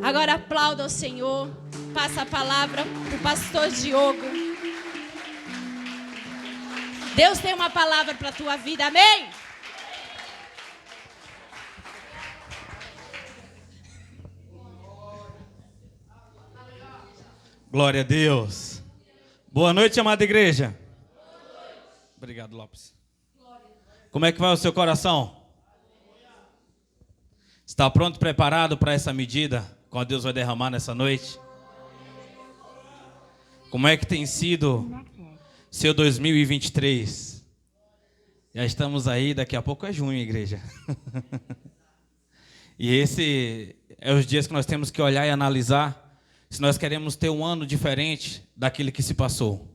Agora aplauda o Senhor. Passa a palavra para o pastor Diogo. Deus tem uma palavra para a tua vida, amém? Glória a Deus. Boa noite, amada igreja. Obrigado, Lopes. Como é que vai o seu coração? Está pronto, preparado para essa medida que Deus vai derramar nessa noite? Como é que tem sido seu 2023? Já estamos aí, daqui a pouco é junho, igreja. E esse é os dias que nós temos que olhar e analisar se nós queremos ter um ano diferente daquele que se passou.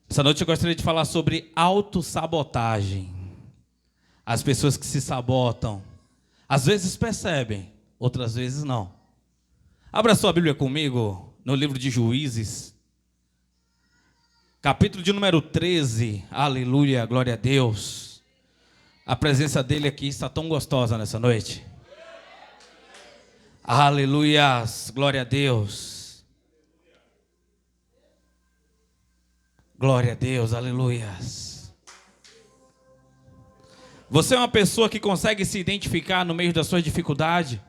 Essa noite eu gostaria de falar sobre autossabotagem. As pessoas que se sabotam, às vezes percebem, outras vezes não. Abra sua Bíblia comigo no livro de Juízes, capítulo de número 13. Aleluia, glória a Deus. A presença dele aqui está tão gostosa nessa noite. Aleluias, glória a Deus. Glória a Deus, aleluias. Você é uma pessoa que consegue se identificar no meio da sua dificuldade?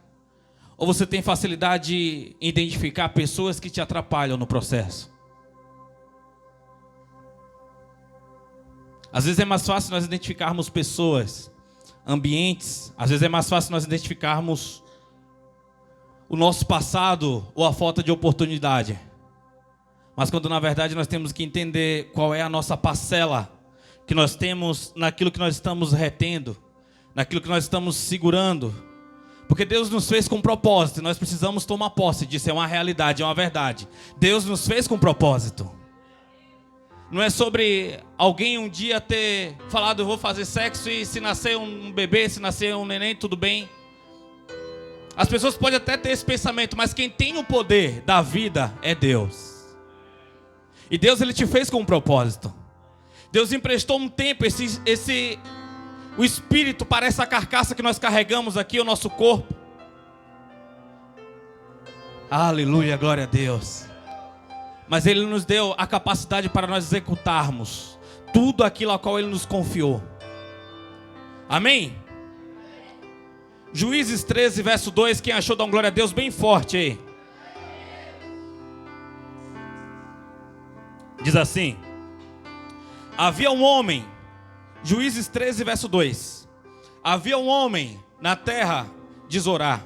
Ou você tem facilidade de identificar pessoas que te atrapalham no processo? Às vezes é mais fácil nós identificarmos pessoas, ambientes. Às vezes é mais fácil nós identificarmos o nosso passado ou a falta de oportunidade. Mas quando na verdade nós temos que entender qual é a nossa parcela que nós temos naquilo que nós estamos retendo, naquilo que nós estamos segurando. Porque Deus nos fez com propósito e nós precisamos tomar posse disso. É uma realidade, é uma verdade. Deus nos fez com propósito. Não é sobre alguém um dia ter falado, eu vou fazer sexo e se nascer um bebê, se nascer um neném, tudo bem. As pessoas podem até ter esse pensamento, mas quem tem o poder da vida é Deus. E Deus, Ele te fez com um propósito. Deus emprestou um tempo, o Espírito para essa carcaça que nós carregamos aqui, o nosso corpo. Aleluia, glória a Deus. Mas Ele nos deu a capacidade para nós executarmos tudo aquilo a qual Ele nos confiou. Amém? Juízes 13, verso 2, quem achou, dá um glória a Deus bem forte aí. Diz assim: havia um homem, Juízes 13, verso 2. Havia um homem na terra de Zorá,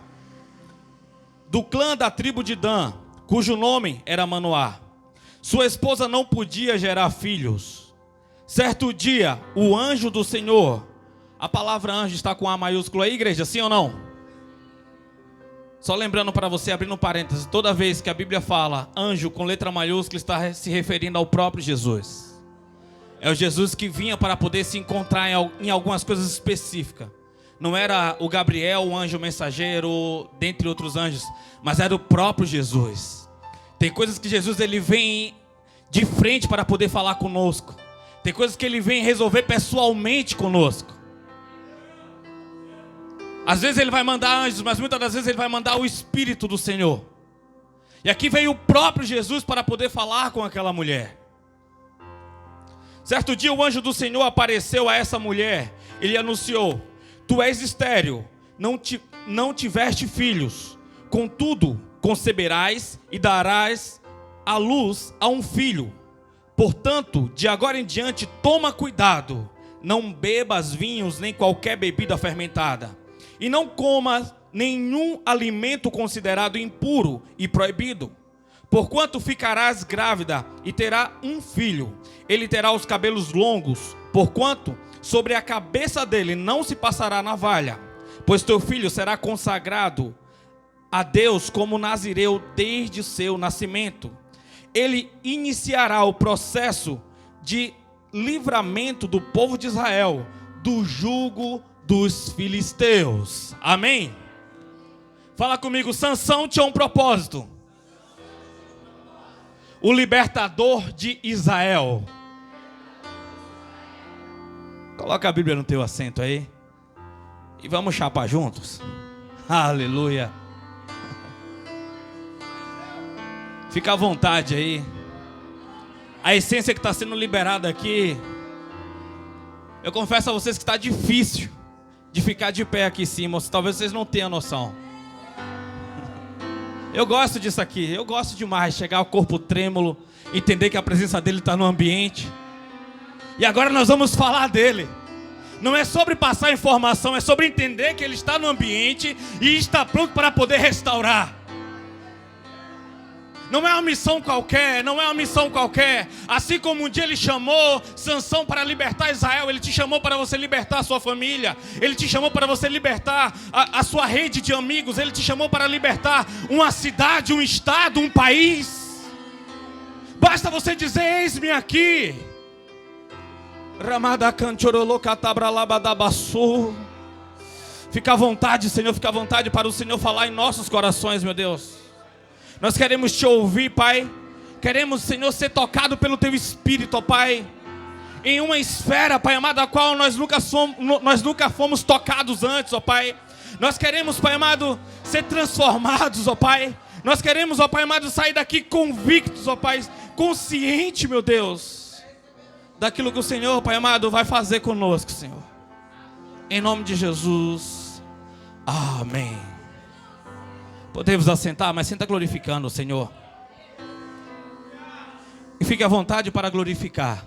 do clã da tribo de Dan, cujo nome era Manoá. Sua esposa não podia gerar filhos. Certo dia, o anjo do Senhor... A palavra anjo está com A maiúsculo aí, igreja, sim ou não? Só lembrando para você, abrindo um parênteses, toda vez que a Bíblia fala anjo com letra maiúscula, está se referindo ao próprio Jesus. É o Jesus que vinha para poder se encontrar em algumas coisas específicas. Não era o Gabriel, o anjo mensageiro, dentre outros anjos, mas era o próprio Jesus. Tem coisas que Jesus ele vem de frente para poder falar conosco. Tem coisas que ele vem resolver pessoalmente conosco. Às vezes ele vai mandar anjos, mas muitas das vezes ele vai mandar o Espírito do Senhor. E aqui veio o próprio Jesus para poder falar com aquela mulher. Certo dia o anjo do Senhor apareceu a essa mulher. Ele anunciou: tu és estéril, não tiveste filhos. Contudo, conceberás e darás à luz a um filho. Portanto, de agora em diante, toma cuidado. Não bebas vinhos nem qualquer bebida fermentada. E não comas nenhum alimento considerado impuro e proibido. Porquanto ficarás grávida e terá um filho. Ele terá os cabelos longos, porquanto sobre a cabeça dele não se passará navalha. Pois teu filho será consagrado a Deus como nazireu desde o seu nascimento. Ele iniciará o processo de livramento do povo de Israel do jugo dos filisteus. Amém? Fala comigo, Sansão tinha um propósito. O libertador de Israel. Coloca a Bíblia no teu assento aí. E vamos chapar juntos. Aleluia. Fica à vontade aí. A essência que está sendo liberada aqui, eu confesso a vocês que está difícil de ficar de pé aqui em cima. Talvez vocês não tenham noção. Eu gosto disso aqui. Eu gosto demais. Chegar ao corpo trêmulo, entender que a presença dele está no ambiente. E agora nós vamos falar dele. Não é sobre passar informação, é sobre entender que ele está no ambiente e está pronto para poder restaurar. Não é uma missão qualquer, não é uma missão qualquer. Assim como um dia ele chamou Sansão para libertar Israel, ele te chamou para você libertar a sua família. Ele te chamou para você libertar a sua rede de amigos. Ele te chamou para libertar uma cidade, um estado, um país. Basta você dizer, eis-me aqui. Fica à vontade, Senhor, fica à vontade para o Senhor falar em nossos corações, meu Deus. Nós queremos te ouvir, Pai. Queremos, Senhor, ser tocado pelo Teu Espírito, ó Pai. Em uma esfera, Pai amado, a qual nós nunca fomos tocados antes, ó Pai. Nós queremos, Pai amado, ser transformados, ó Pai. Nós queremos, ó Pai amado, sair daqui convictos, ó Pai. Consciente, meu Deus, daquilo que o Senhor, Pai amado, vai fazer conosco, Senhor. Em nome de Jesus. Amém. Podemos assentar, mas senta glorificando o Senhor. E fique à vontade para glorificar.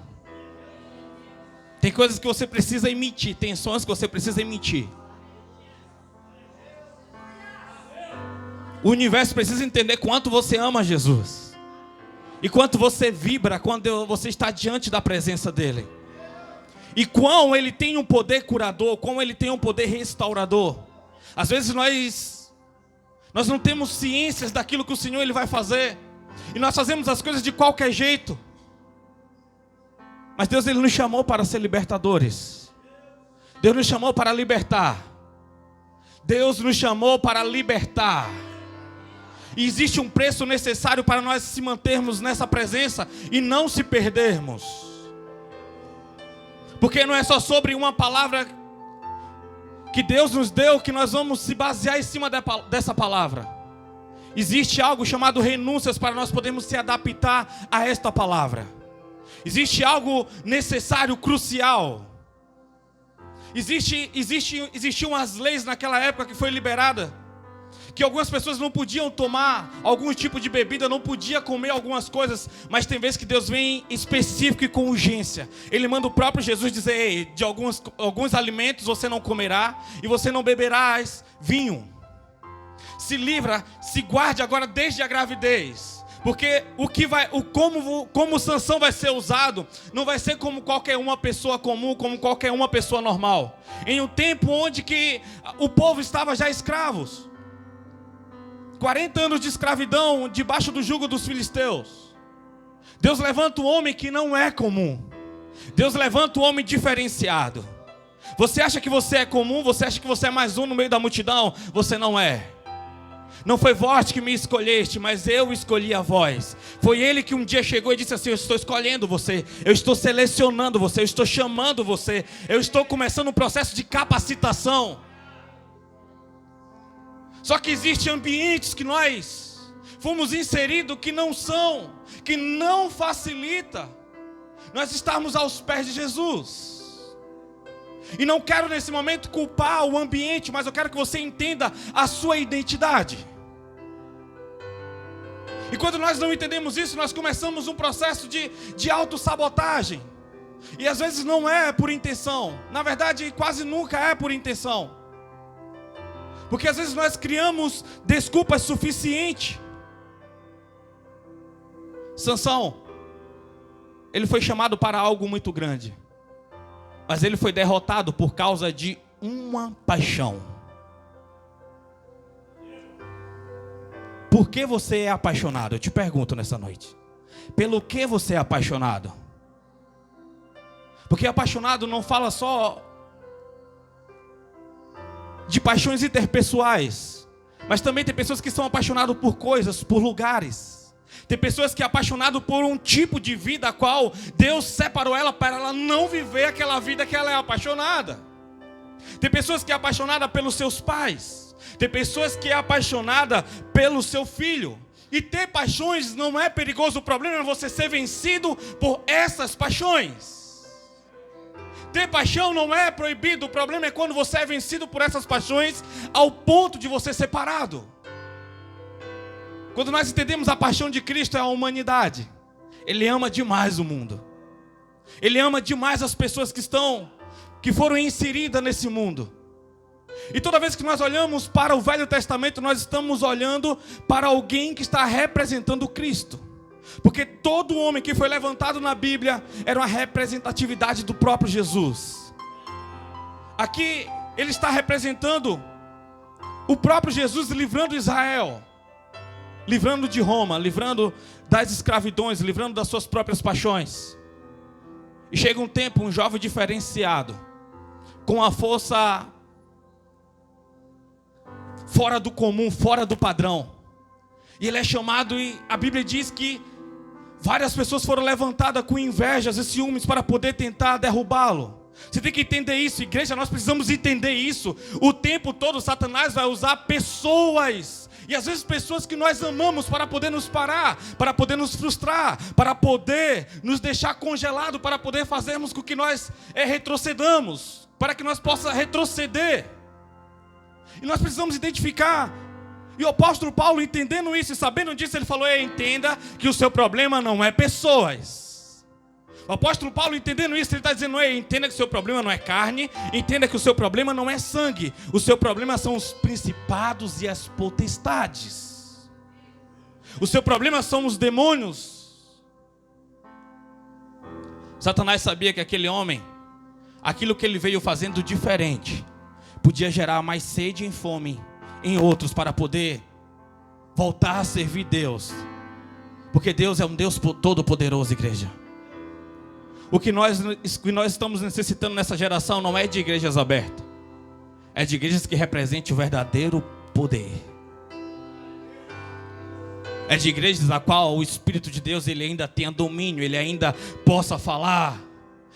Tem coisas que você precisa emitir, tem sons que você precisa emitir. O universo precisa entender quanto você ama Jesus. E quanto você vibra quando você está diante da presença dEle. E quão Ele tem um poder curador, quão Ele tem um poder restaurador. Às vezes nós não temos ciências daquilo que o Senhor Ele vai fazer. E nós fazemos as coisas de qualquer jeito. Mas Deus Ele nos chamou para ser libertadores. Deus nos chamou para libertar. Deus nos chamou para libertar. E existe um preço necessário para nós se mantermos nessa presença e não se perdermos. Porque não é só sobre uma palavra que Deus nos deu que nós vamos se basear em cima dessa palavra. Existe algo chamado renúncias para nós podermos se adaptar a esta palavra. Existe algo necessário, crucial. Existiam as leis naquela época que foi liberada, que algumas pessoas não podiam tomar algum tipo de bebida, não podiam comer algumas coisas, mas tem vezes que Deus vem específico e com urgência. Ele manda o próprio Jesus dizer, ei, de alguns alimentos você não comerá e você não beberás vinho. Se livra, se guarde agora desde a gravidez. Porque como Sansão vai ser usado, não vai ser como qualquer uma pessoa comum, como qualquer uma pessoa normal. Em um tempo onde que o povo estava já escravos. 40 anos de escravidão debaixo do jugo dos filisteus. Deus levanta um homem que não é comum. Deus levanta um homem diferenciado. Você acha que você é comum? Você acha que você é mais um no meio da multidão? Você não é. Não foi vós que me escolheste, mas eu escolhi a vós. Foi Ele que um dia chegou e disse assim, eu estou escolhendo você, eu estou selecionando você, eu estou chamando você, eu estou começando um processo de capacitação. Só que existem ambientes que nós fomos inseridos que não facilita nós estarmos aos pés de Jesus. E não quero nesse momento culpar o ambiente, mas eu quero que você entenda a sua identidade. E quando nós não entendemos isso, nós começamos um processo de autossabotagem. E às vezes não é por intenção. Na verdade, quase nunca é por intenção. Porque às vezes nós criamos desculpas suficientes. Sansão, ele foi chamado para algo muito grande. Mas ele foi derrotado por causa de uma paixão. Por que você é apaixonado? Eu te pergunto nessa noite. Pelo que você é apaixonado? Porque apaixonado não fala só de paixões interpessoais, mas também tem pessoas que são apaixonadas por coisas, por lugares. Tem pessoas que são apaixonadas por um tipo de vida a qual Deus separou ela para ela não viver aquela vida que ela é apaixonada. Tem pessoas que são apaixonadas pelos seus pais. Tem pessoas que são apaixonadas pelo seu filho. E ter paixões não é perigoso, o problema é você ser vencido por essas paixões. Ter paixão não é proibido, o problema é quando você é vencido por essas paixões ao ponto de você ser parado. Quando nós entendemos a paixão de Cristo é a humanidade. Ele ama demais o mundo. Ele ama demais as pessoas que foram inseridas nesse mundo. E toda vez que nós olhamos para o Velho Testamento, nós estamos olhando para alguém que está representando Cristo. Porque todo homem que foi levantado na Bíblia era uma representatividade do próprio Jesus. Aqui ele está representando o próprio Jesus livrando Israel, livrando de Roma, livrando das escravidões, livrando das suas próprias paixões. E chega um tempo, um jovem diferenciado, com a força fora do comum, fora do padrão. E ele é chamado, e a Bíblia diz que várias pessoas foram levantadas com invejas e ciúmes para poder tentar derrubá-lo. Você tem que entender isso, igreja, nós precisamos entender isso. O tempo todo Satanás vai usar pessoas, e às vezes pessoas que nós amamos, para poder nos parar, para poder nos frustrar, para poder nos deixar congelados, para poder fazermos com que nós retrocedamos, para que nós possamos retroceder. E nós precisamos identificar. E o apóstolo Paulo, entendendo isso e sabendo disso, ele falou: entenda que o seu problema não é pessoas. O apóstolo Paulo, entendendo isso, ele está dizendo: entenda que o seu problema não é carne, entenda que o seu problema não é sangue, o seu problema são os principados e as potestades. O seu problema são os demônios. Satanás sabia que aquele homem, aquilo que ele veio fazendo diferente, podia gerar mais sede e fome em outros para poder voltar a servir Deus. Porque Deus é um Deus todo-poderoso, igreja. O que nós estamos necessitando nessa geração não é de igrejas abertas, é de igrejas que representem o verdadeiro poder. É de igrejas a qual o Espírito de Deus ele ainda tenha domínio, ele ainda possa falar,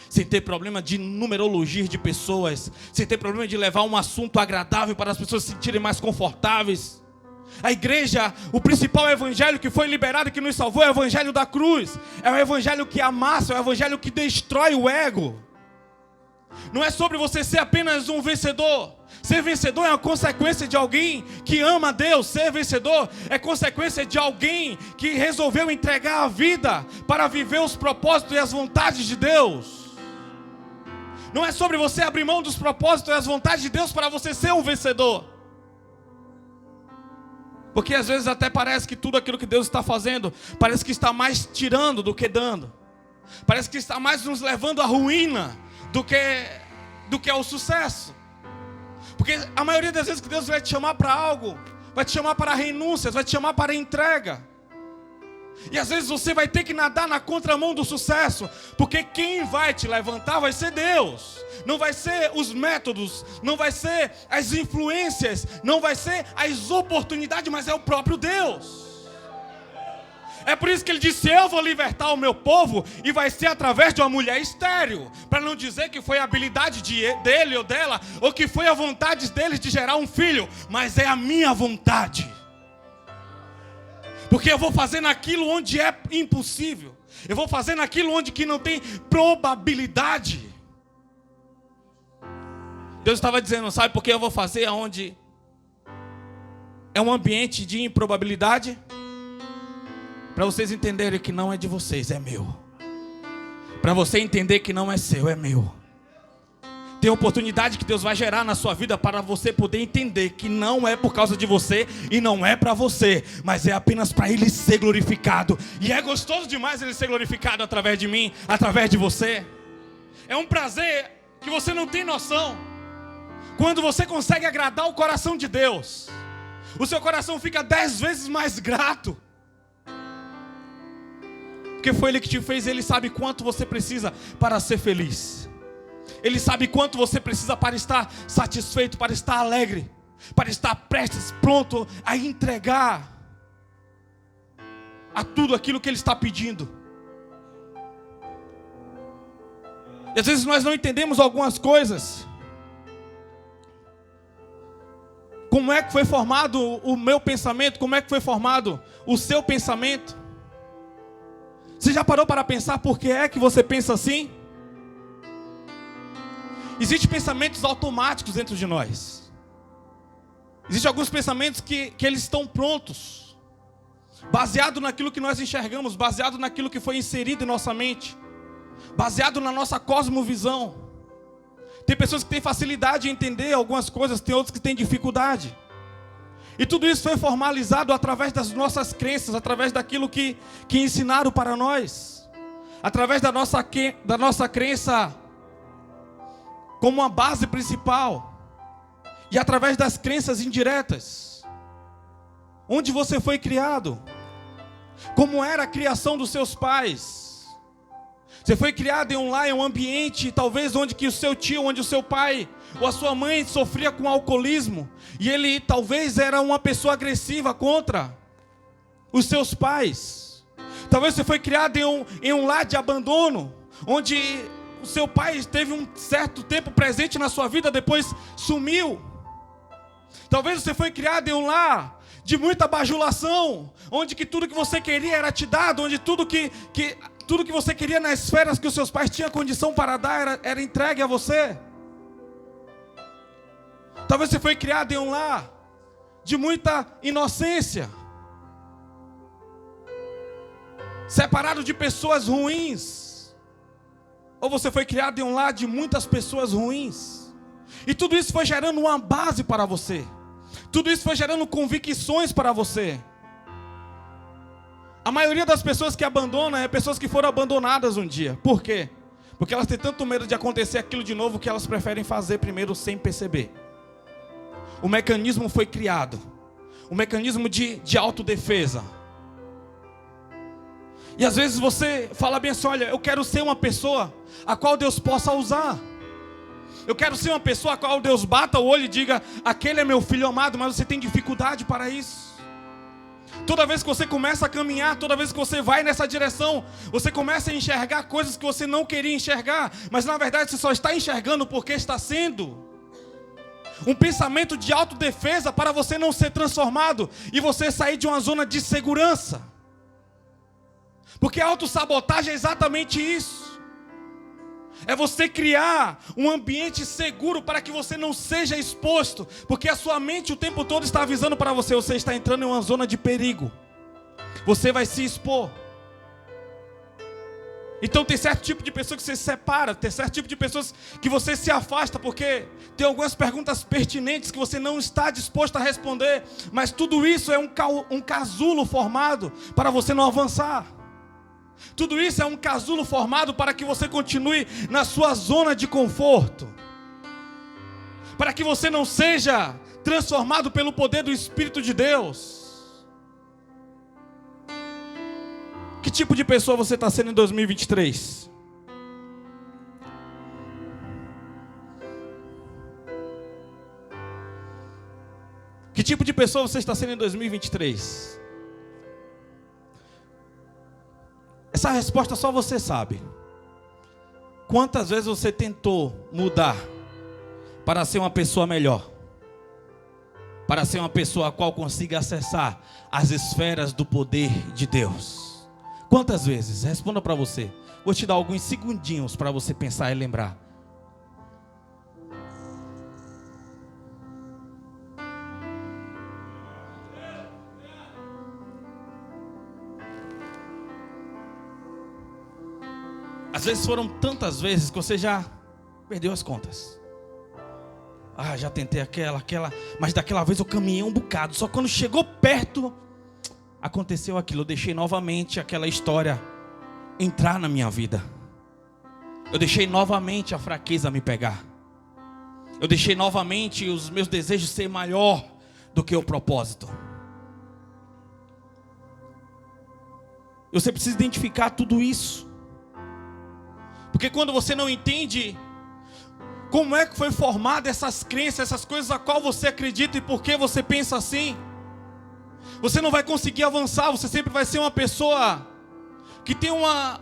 sem ter problema de numerologia de pessoas, sem ter problema de levar um assunto agradável para as pessoas se sentirem mais confortáveis. A igreja, o principal evangelho que foi liberado, que nos salvou, é o evangelho da cruz. É o evangelho que amassa, é o evangelho que destrói o ego. Não é sobre você ser apenas um vencedor. Ser vencedor é uma consequência de alguém que ama a Deus. Ser vencedor é consequência de alguém que resolveu entregar a vida para viver os propósitos e as vontades de Deus. Não é sobre você abrir mão dos propósitos e as vontades de Deus para você ser um vencedor. Porque às vezes até parece que tudo aquilo que Deus está fazendo, parece que está mais tirando do que dando. Parece que está mais nos levando à ruína do que ao sucesso. Porque a maioria das vezes que Deus vai te chamar para algo, vai te chamar para renúncias, vai te chamar para entrega. E às vezes você vai ter que nadar na contramão do sucesso, porque quem vai te levantar vai ser Deus. Não vai ser os métodos, não vai ser as influências, não vai ser as oportunidades, mas é o próprio Deus. É por isso que ele disse: eu vou libertar o meu povo, e vai ser através de uma mulher estéril. Para não dizer que foi a habilidade dele ou dela, ou que foi a vontade deles de gerar um filho, mas é a minha vontade. Porque eu vou fazer naquilo onde é impossível. Eu vou fazer naquilo onde que não tem probabilidade. Deus estava dizendo: sabe por que eu vou fazer onde é um ambiente de improbabilidade? Para vocês entenderem que não é de vocês, é meu. Para você entender que não é seu, é meu. Tem oportunidade que Deus vai gerar na sua vida para você poder entender que não é por causa de você e não é para você, mas é apenas para Ele ser glorificado. E é gostoso demais Ele ser glorificado através de mim, através de você. É um prazer que você não tem noção. Quando você consegue agradar o coração de Deus, o seu coração fica 10 vezes mais grato. Porque foi Ele que te fez, Ele sabe quanto você precisa para ser feliz. Ele sabe quanto você precisa para estar satisfeito, para estar alegre, para estar prestes, pronto a entregar a tudo aquilo que Ele está pedindo. E às vezes nós não entendemos algumas coisas. Como é que foi formado o meu pensamento? Como é que foi formado o seu pensamento? Você já parou para pensar por que é que você pensa assim? Existem pensamentos automáticos dentro de nós. Existem alguns pensamentos que eles estão prontos, baseado naquilo que nós enxergamos, baseado naquilo que foi inserido em nossa mente, baseado na nossa cosmovisão. Tem pessoas que têm facilidade em entender algumas coisas, tem outros que têm dificuldade. E tudo isso foi formalizado através das nossas crenças, através daquilo que ensinaram para nós, através da nossa crença como uma base principal, e através das crenças indiretas. Onde você foi criado? Como era a criação dos seus pais? Você foi criado em um lar, em um ambiente, talvez onde que o seu tio, onde o seu pai ou a sua mãe sofria com alcoolismo, e ele talvez era uma pessoa agressiva contra os seus pais. Talvez você foi criado em um lar de abandono, onde o seu pai teve um certo tempo presente na sua vida, depois sumiu. Talvez você foi criado em um lar de muita bajulação, onde que tudo que você queria era te dado, onde tudo que você queria nas esferas que os seus pais tinham condição para dar era entregue a você. Talvez você foi criado em um lar de muita inocência, separado de pessoas ruins. Ou você foi criado em um lar de muitas pessoas ruins. E tudo isso foi gerando uma base para você. Tudo isso foi gerando convicções para você. A maioria das pessoas que abandonam é pessoas que foram abandonadas um dia. Por quê? Porque elas têm tanto medo de acontecer aquilo de novo que elas preferem fazer primeiro sem perceber. O mecanismo foi criado. O mecanismo de autodefesa. E às vezes você fala bem assim: olha, eu quero ser uma pessoa a qual Deus possa usar. Eu quero ser uma pessoa a qual Deus bata o olho e diga: aquele é meu filho amado. Mas você tem dificuldade para isso. Toda vez que você começa a caminhar, toda vez que você vai nessa direção, você começa a enxergar coisas que você não queria enxergar. Mas na verdade você só está enxergando porque está sendo um pensamento de autodefesa para você não ser transformado e você sair de uma zona de segurança. Porque a autossabotagem é exatamente isso. É você criar um ambiente seguro para que você não seja exposto. Porque a sua mente o tempo todo está avisando para você: você está entrando em uma zona de perigo. Você vai se expor. Então tem certo tipo de pessoa que você se separa. Tem certo tipo de pessoas que você se afasta. Porque tem algumas perguntas pertinentes que você não está disposto a responder. Mas tudo isso é um casulo formado para você não avançar. Tudo isso é um casulo formado para que você continue na sua zona de conforto, para que você não seja transformado pelo poder do Espírito de Deus. Que tipo de pessoa você está sendo em 2023? Que tipo de pessoa você está sendo em 2023? Essa resposta só você sabe. Quantas vezes você tentou mudar para ser uma pessoa melhor? Para ser uma pessoa a qual consiga acessar as esferas do poder de Deus? Quantas vezes? Responda para você. Vou te dar alguns segundinhos para você pensar e lembrar. Às vezes foram tantas vezes que você já perdeu as contas. Já tentei aquela, mas daquela vez eu caminhei um bocado. Só quando chegou perto, aconteceu aquilo. Eu deixei novamente aquela história entrar na minha vida. Eu deixei novamente a fraqueza me pegar. Eu deixei novamente os meus desejos ser maior do que o propósito. Você precisa identificar tudo isso. Porque quando você não entende como é que foi formada essas crenças, essas coisas a qual você acredita e por que você pensa assim, você não vai conseguir avançar. Você sempre vai ser uma pessoa que tem uma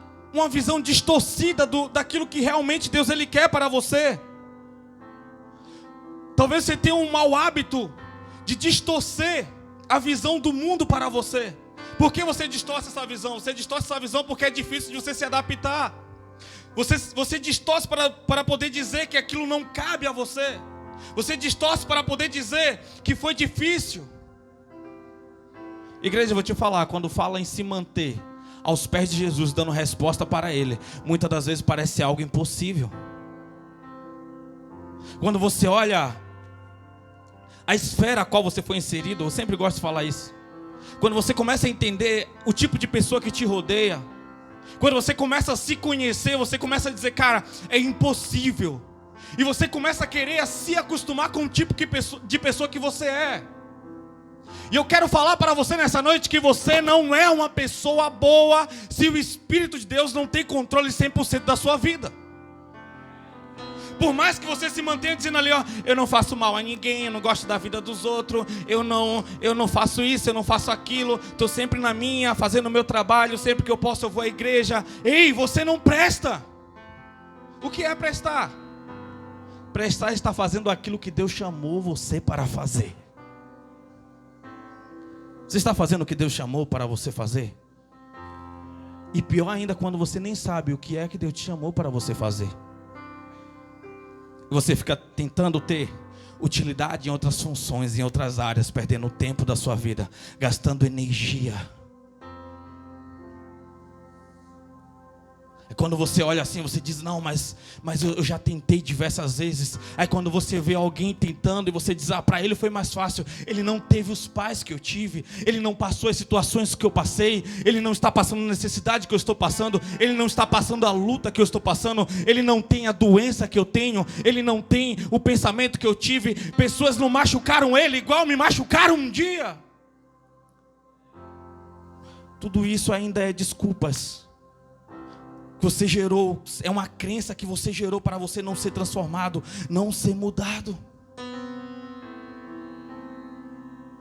visão distorcida daquilo que realmente Deus ele quer para você. Talvez você tenha um mau hábito de distorcer a visão do mundo para você. Por que você distorce essa visão? Você distorce essa visão porque é difícil de você se adaptar. Você distorce para poder dizer que aquilo não cabe a você. Você distorce para poder dizer que foi difícil. Igreja, eu vou te falar, quando fala em se manter aos pés de Jesus, dando resposta para Ele, muitas das vezes parece algo impossível. Quando você olha a esfera a qual você foi inserido, eu sempre gosto de falar isso. Quando você começa a entender o tipo de pessoa que te rodeia, quando você começa a se conhecer, você começa a dizer, cara, é impossível. E você começa a querer se acostumar com o tipo de pessoa que você é. E eu quero falar para você nessa noite que você não é uma pessoa boa se o Espírito de Deus não tem controle 100% da sua vida. Por mais que você se mantenha dizendo ali, ó, eu não faço mal a ninguém, eu não gosto da vida dos outros, eu não faço isso, eu não faço aquilo, estou sempre na minha, fazendo o meu trabalho, sempre que eu posso eu vou à igreja. Ei, você não presta. O que é prestar? Prestar está fazendo aquilo que Deus chamou você para fazer. Você está fazendo o que Deus chamou para você fazer? E pior ainda, quando você nem sabe o que é que Deus te chamou para você fazer. Você fica tentando ter utilidade em outras funções, em outras áreas, perdendo o tempo da sua vida, gastando energia. Quando você olha assim, você diz, não, mas eu já tentei diversas vezes. Aí quando você vê alguém tentando e você diz, para ele foi mais fácil. Ele não teve os pais que eu tive, ele não passou as situações que eu passei, ele não está passando a necessidade que eu estou passando, ele não está passando a luta que eu estou passando, ele não tem a doença que eu tenho, ele não tem o pensamento que eu tive. Pessoas não machucaram ele igual me machucaram um dia. Tudo isso ainda é desculpas que você gerou, é uma crença que você gerou para você não ser transformado, não ser mudado.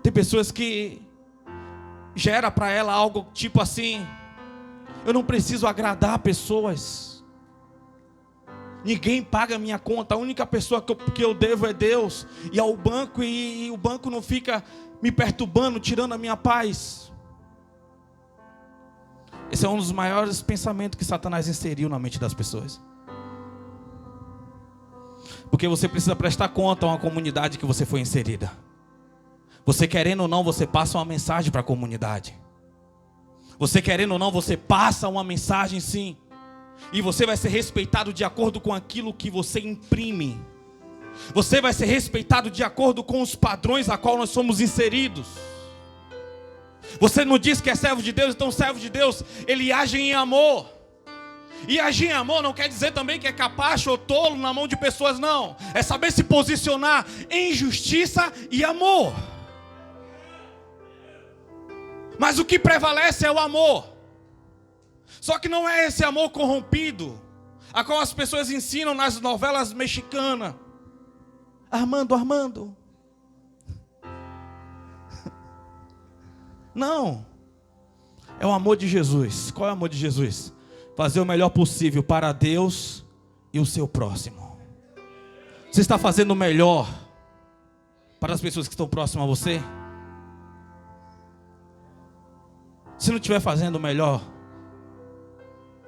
Tem pessoas que gera para ela algo tipo assim, eu não preciso agradar pessoas, ninguém paga minha conta, a única pessoa que eu devo é Deus, e ao banco, e o banco não fica me perturbando, tirando a minha paz. Esse é um dos maiores pensamentos que Satanás inseriu na mente das pessoas. Porque você precisa prestar conta a uma comunidade que você foi inserida. Você querendo ou não, você passa uma mensagem para a comunidade. Você querendo ou não, você passa uma mensagem sim. E você vai ser respeitado de acordo com aquilo que você imprime. Você vai ser respeitado de acordo com os padrões a qual nós somos inseridos. Você não diz que é servo de Deus, então servo de Deus, ele age em amor. E agir em amor não quer dizer também que é capacho ou tolo na mão de pessoas, não. É saber se posicionar em justiça e amor. Mas o que prevalece é o amor. Só que não é esse amor corrompido, a qual as pessoas ensinam nas novelas mexicanas. Armando. Não, é o amor de Jesus. Qual é o amor de Jesus? Fazer o melhor possível para Deus e o seu próximo. Você está fazendo o melhor para as pessoas que estão próximas a você? Se não estiver fazendo o melhor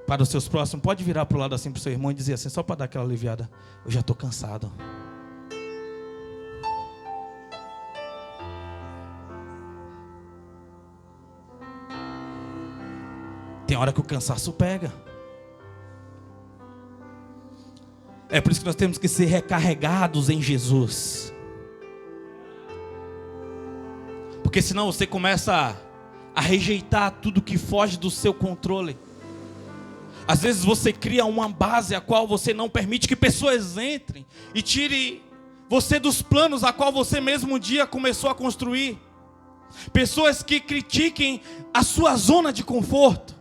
para os seus próximos, pode virar para o lado assim para o seu irmão e dizer assim, só para dar aquela aliviada, eu já estou cansado. Tem hora que o cansaço pega. É por isso que nós temos que ser recarregados em Jesus. Porque senão você começa a rejeitar tudo que foge do seu controle. Às vezes você cria uma base a qual você não permite que pessoas entrem e tire você dos planos a qual você mesmo um dia começou a construir. Pessoas que critiquem a sua zona de conforto.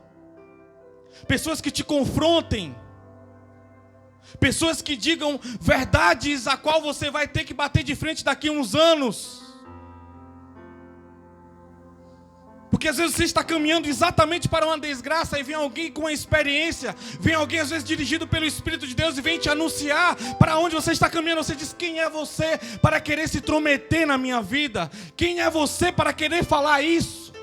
Pessoas que te confrontem. Pessoas que digam verdades a qual você vai ter que bater de frente daqui a uns anos. Porque Porque às vezes você está caminhando exatamente para uma desgraça e vem alguém com uma experiência, vem alguém às vezes dirigido pelo Espírito de Deus e vem te anunciar para onde você está caminhando. Você diz: quem é você para querer se intrometer na minha vida? Quem é você para querer falar isso?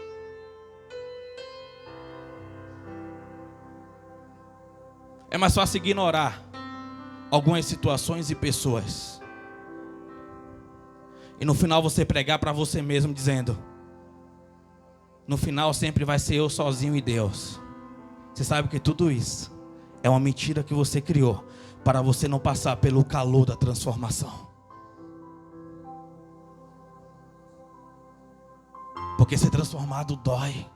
É mais fácil ignorar algumas situações e pessoas. E no final você pregar para você mesmo dizendo: no final sempre vai ser eu sozinho e Deus. Você sabe que tudo isso é uma mentira que você criou para você não passar pelo calor da transformação. Porque ser transformado dói.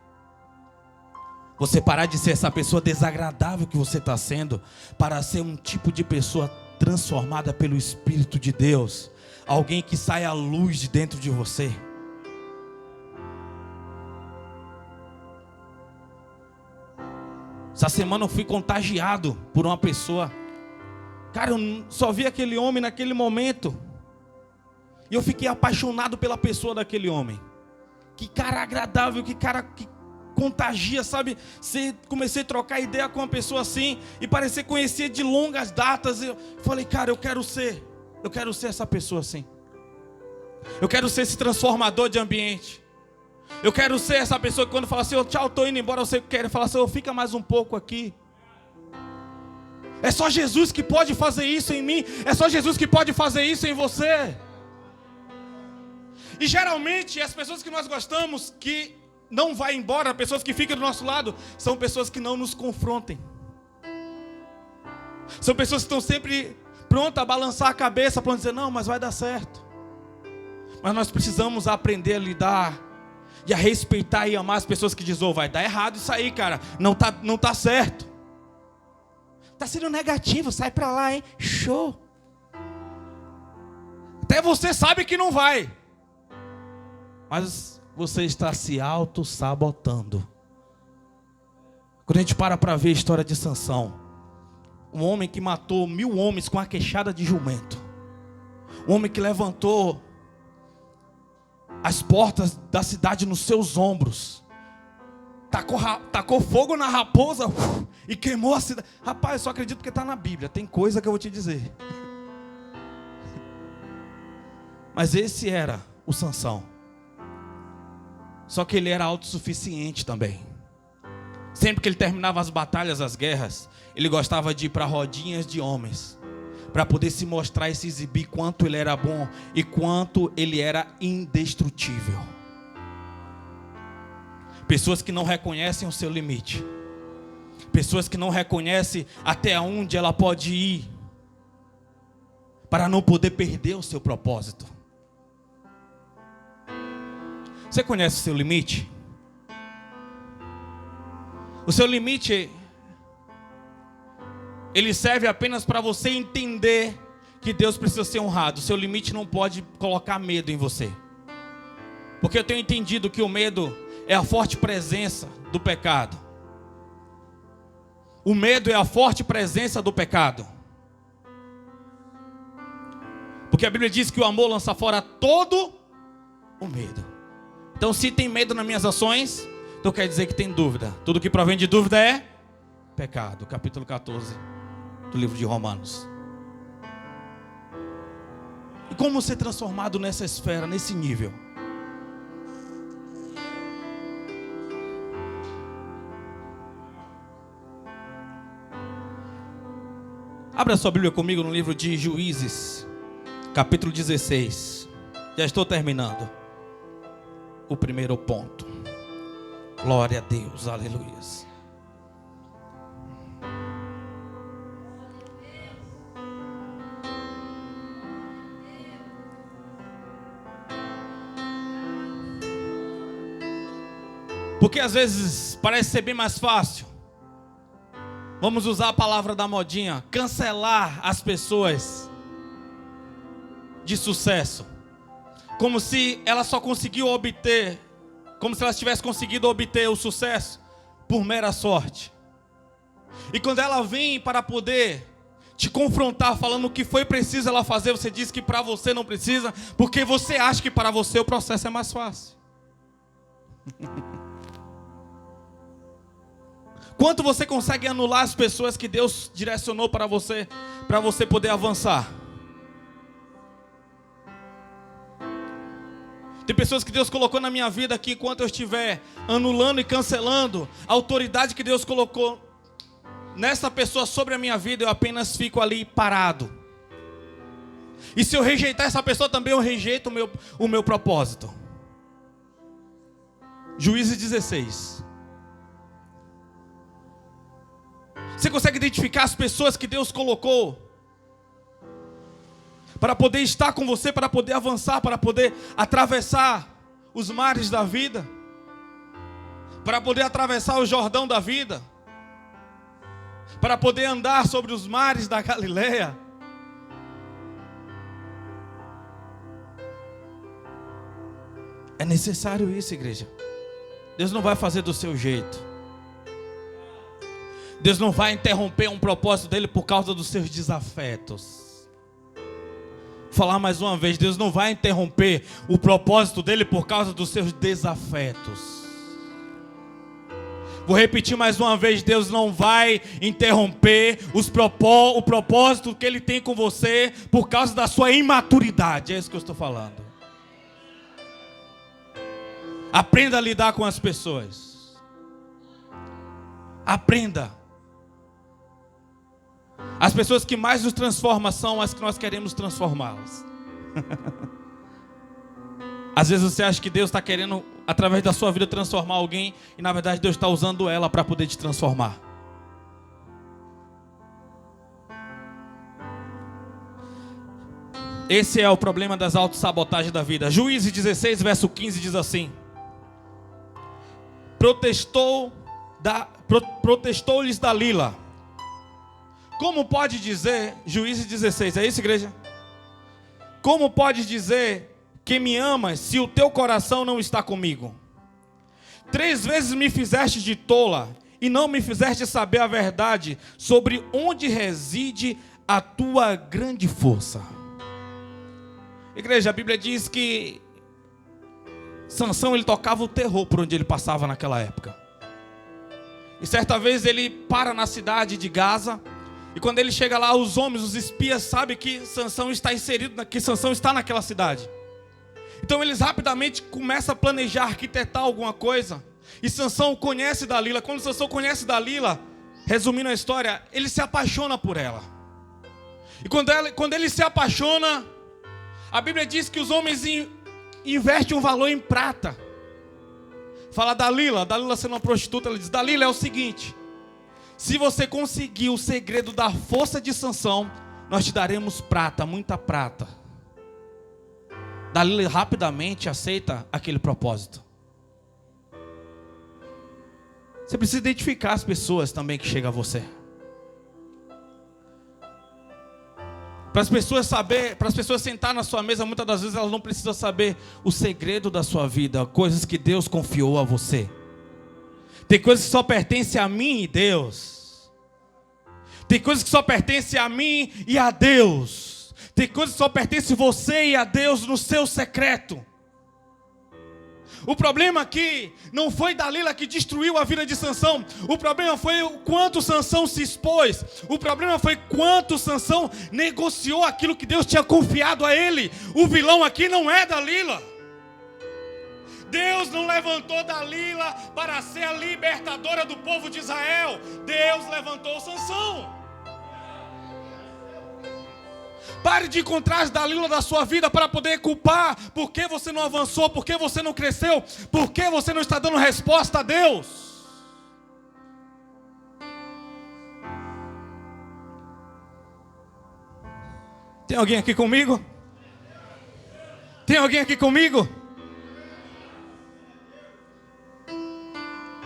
Você parar de ser essa pessoa desagradável que você está sendo, para ser um tipo de pessoa transformada pelo Espírito de Deus. Alguém que sai à luz de dentro de você. Essa semana eu fui contagiado por uma pessoa. Cara, eu só vi aquele homem naquele momento. E eu fiquei apaixonado pela pessoa daquele homem. Que cara agradável, que cara que contagia, sabe? Comecei a trocar ideia com uma pessoa assim e parecia conhecer de longas datas. Eu falei: cara, eu quero ser essa pessoa assim. Eu quero ser esse transformador de ambiente. Eu quero ser essa pessoa que quando fala assim: tchau, estou indo embora, você quer falar assim: fica mais um pouco aqui. É só Jesus que pode fazer isso em mim. É só Jesus que pode fazer isso em você. E geralmente as pessoas que nós gostamos, que não vai embora, pessoas que ficam do nosso lado, são pessoas que não nos confrontem. São pessoas que estão sempre prontas a balançar a cabeça, para dizer: não, mas vai dar certo. Mas nós precisamos aprender a lidar e a respeitar e amar as pessoas que dizem: vai dar errado isso aí, cara, não tá certo. Tá sendo negativo, sai pra lá, hein? Show. Até você sabe que não vai, mas você está se auto-sabotando. Quando a gente para ver a história de Sansão, um homem que matou 1000 homens com a queixada de jumento, um homem que levantou as portas da cidade nos seus ombros, tacou fogo na raposa e queimou a cidade. Rapaz, eu só acredito porque está na Bíblia. Tem coisa que eu vou te dizer. Mas esse era o Sansão. Só que ele era autossuficiente também. Sempre que ele terminava as batalhas, as guerras, ele gostava de ir para rodinhas de homens, para poder se mostrar e se exibir quanto ele era bom e quanto ele era indestrutível. Pessoas que não reconhecem o seu limite. Pessoas que não reconhecem até onde ela pode ir, para não poder perder o seu propósito. Você conhece o seu limite? O seu limite, ele serve apenas para você entender que Deus precisa ser honrado. O seu limite não pode colocar medo em você. Porque eu tenho entendido que o medo é a forte presença do pecado. O medo é a forte presença do pecado. Porque a Bíblia diz que o amor lança fora todo o medo. Então, se tem medo nas minhas ações, então quer dizer que tem dúvida. Tudo que provém de dúvida é pecado. Capítulo 14 do livro de Romanos. E como ser transformado nessa esfera, nesse nível? Abra sua Bíblia comigo no livro de Juízes, capítulo 16. Já estou terminando. O primeiro ponto. Glória a Deus, aleluia. Porque às vezes parece ser bem mais fácil. Vamos usar a palavra da modinha: cancelar as pessoas de sucesso. Como se ela só conseguiu obter, como se ela tivesse conseguido obter o sucesso por mera sorte. E quando ela vem para poder te confrontar, falando o que foi preciso ela fazer, você diz que para você não precisa, porque você acha que para você o processo é mais fácil. Quanto você consegue anular as pessoas que Deus direcionou para você poder avançar? Tem pessoas que Deus colocou na minha vida aqui, enquanto eu estiver anulando e cancelando a autoridade que Deus colocou nessa pessoa sobre a minha vida, eu apenas fico ali parado. E se eu rejeitar essa pessoa também, eu rejeito o meu propósito. Juízes 16. Você consegue identificar as pessoas que Deus colocou para poder estar com você, para poder avançar, para poder atravessar os mares da vida, para poder atravessar o Jordão da vida, para poder andar sobre os mares da Galileia? É necessário isso, igreja. Deus não vai fazer do seu jeito. Deus não vai interromper um propósito dele por causa dos seus desafetos. Vou falar mais uma vez, Deus não vai interromper o propósito dele por causa dos seus desafetos. Vou repetir mais uma vez, Deus não vai interromper o propósito que ele tem com você por causa da sua imaturidade. É isso que eu estou falando. Aprenda a lidar com as pessoas. Aprenda. As pessoas que mais nos transformam são as que nós queremos transformá-las. Às vezes você acha que Deus está querendo, através da sua vida, transformar alguém, e na verdade Deus está usando ela para poder te transformar. Esse é o problema das autossabotagens da vida. Juízes 16, verso 15 diz assim: protestou-lhes Dalila. Como pode dizer, Juízes 16, é isso, igreja? Como pode dizer que me amas se o teu coração não está comigo? 3 vezes me fizeste de tola e não me fizeste saber a verdade sobre onde reside a tua grande força. Igreja, a Bíblia diz que Sansão, ele tocava o terror por onde ele passava naquela época. E certa vez ele para na cidade de Gaza, e quando ele chega lá, os homens, os espias, sabem que Sansão está inserido, que Sansão está naquela cidade. Então eles rapidamente começam a planejar, arquitetar alguma coisa. E Sansão conhece Dalila. Quando Sansão conhece Dalila, resumindo a história, ele se apaixona por ela. E quando ele se apaixona, a Bíblia diz que os homens investem um valor em prata. Fala Dalila sendo uma prostituta, ela diz: Dalila, é o seguinte, se você conseguir o segredo da força de Sansão, nós te daremos prata, muita prata. Dalila rapidamente aceita aquele propósito. Você precisa identificar as pessoas também que chegam a você. Para as pessoas sentar na sua mesa, muitas das vezes elas não precisam saber o segredo da sua vida, coisas que Deus confiou a você. Tem coisas que só pertencem a mim e Deus. Tem coisas que só pertencem a mim e a Deus. Tem coisas que só pertencem a você e a Deus no seu secreto. O problema aqui não foi Dalila que destruiu a vida de Sansão. O problema foi o quanto Sansão se expôs. O problema foi quanto Sansão negociou aquilo que Deus tinha confiado a ele. O vilão aqui não é Dalila. Deus não levantou Dalila para ser a libertadora do povo de Israel. Deus levantou Sansão. Pare de encontrar as Dalila da sua vida para poder culpar por que você não avançou, por que você não cresceu, por que você não está dando resposta a Deus. Tem alguém aqui comigo? Tem alguém aqui comigo?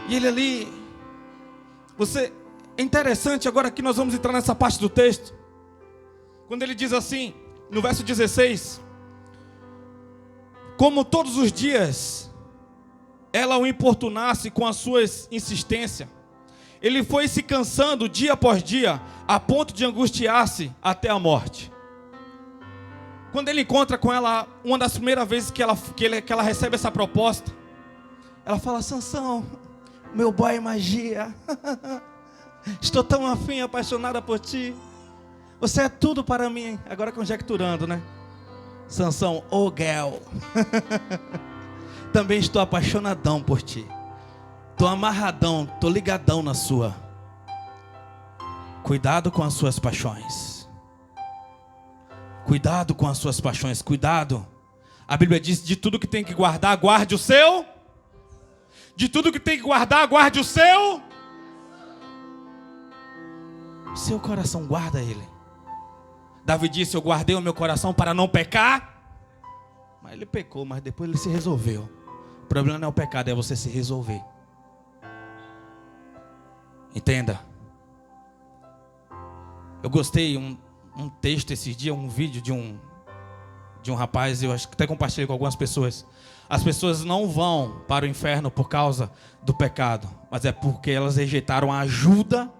E ele ali, é interessante agora que nós vamos entrar nessa parte do texto. Quando ele diz assim, no verso 16: como todos os dias ela o importunasse com as suas insistências, ele foi se cansando dia após dia, a ponto de angustiar-se até a morte. Quando ele encontra com ela, uma das primeiras vezes que ela recebe essa proposta, ela fala: Sansão, Meu boy magia. Estou tão afim, apaixonada por ti. Você é tudo para mim. Agora conjecturando, né? Sansão, oh girl. Também estou apaixonadão por ti. Estou amarradão, estou ligadão na sua. Cuidado com as suas paixões. Cuidado com as suas paixões, cuidado. A Bíblia diz, de tudo que tem que guardar, guarde o seu. De tudo que tem que guardar, guarde o seu. Seu coração, guarda ele. Davi disse, eu guardei o meu coração para não pecar. Mas ele pecou, mas depois ele se resolveu. O problema não é o pecado, é você se resolver. Entenda. Eu gostei um texto esses dias, um vídeo de um rapaz, eu acho que até compartilhei com algumas pessoas. As pessoas não vão para o inferno por causa do pecado, mas é porque elas rejeitaram a ajuda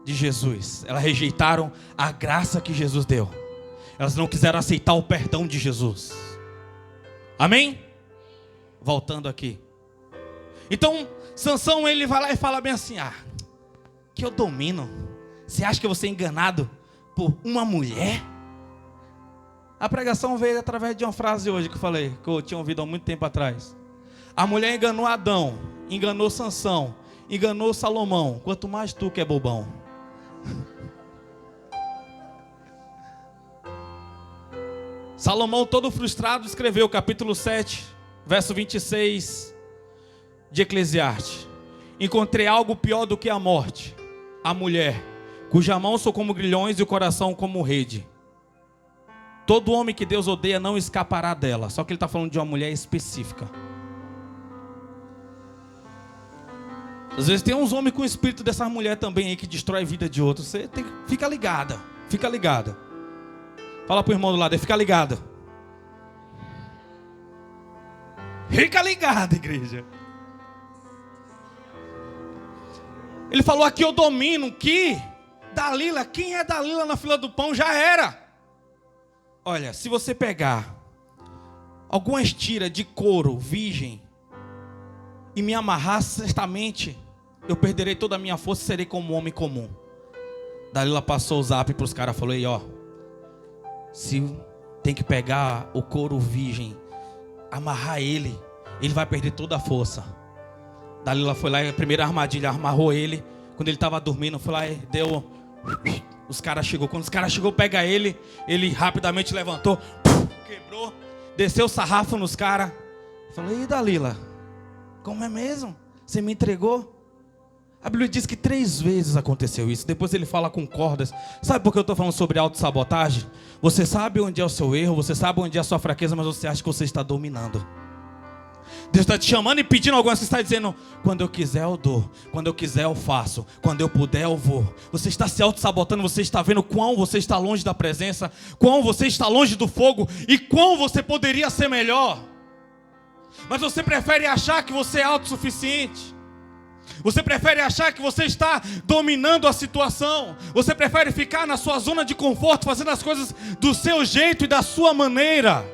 de Jesus. Elas rejeitaram a graça que Jesus deu. Elas não quiseram aceitar o perdão de Jesus. Amém? Voltando aqui. Então, Sansão, ele vai lá e fala bem assim, que eu domino. Você acha que eu vou ser enganado por uma mulher? A pregação veio através de uma frase hoje que eu falei, que eu tinha ouvido há muito tempo atrás. A mulher enganou Adão, enganou Sansão, enganou Salomão. Quanto mais tu que é bobão. Salomão, todo frustrado, escreveu capítulo 7, verso 26 de Eclesiastes. Encontrei algo pior do que a morte, a mulher, cuja mão são como grilhões e o coração como rede. Todo homem que Deus odeia não escapará dela. Só que ele está falando de uma mulher específica. Às vezes tem uns homens com o espírito dessa mulher também aí que destrói a vida de outros. Você tem que ficar ligada, fica ligada. Fala pro irmão do lado aí, fica ligado. Fica ligado, igreja. Ele falou aqui, eu domino, que Dalila, quem é Dalila na fila do pão já era. Olha, se você pegar algumas tiras de couro virgem e me amarrar, certamente eu perderei toda a minha força e serei como um homem comum. Dalila passou o zap para os caras e falou, aí ó, se tem que pegar o couro virgem, amarrar ele vai perder toda a força. Dalila foi lá e a primeira armadilha, amarrou ele. Quando ele estava dormindo, foi lá e deu... Os caras chegou. Quando os caras chegou, pega ele rapidamente levantou, quebrou, desceu o sarrafo nos caras. Falou, e Dalila, como é mesmo? Você me entregou? A Bíblia diz que 3 vezes aconteceu isso. Depois ele fala com cordas. Sabe por que eu estou falando sobre autossabotagem? Você sabe onde é o seu erro, você sabe onde é a sua fraqueza, mas você acha que você está dominando. Deus está te chamando e pedindo alguma coisa. Você está dizendo, quando eu quiser eu dou, quando eu quiser eu faço, quando eu puder eu vou. Você está se auto-sabotando, você está vendo quão você está longe da presença, quão você está longe do fogo e quão você poderia ser melhor. Mas você prefere achar que você é autossuficiente. Você prefere achar que você está dominando a situação. Você prefere ficar na sua zona de conforto, fazendo as coisas do seu jeito e da sua maneira.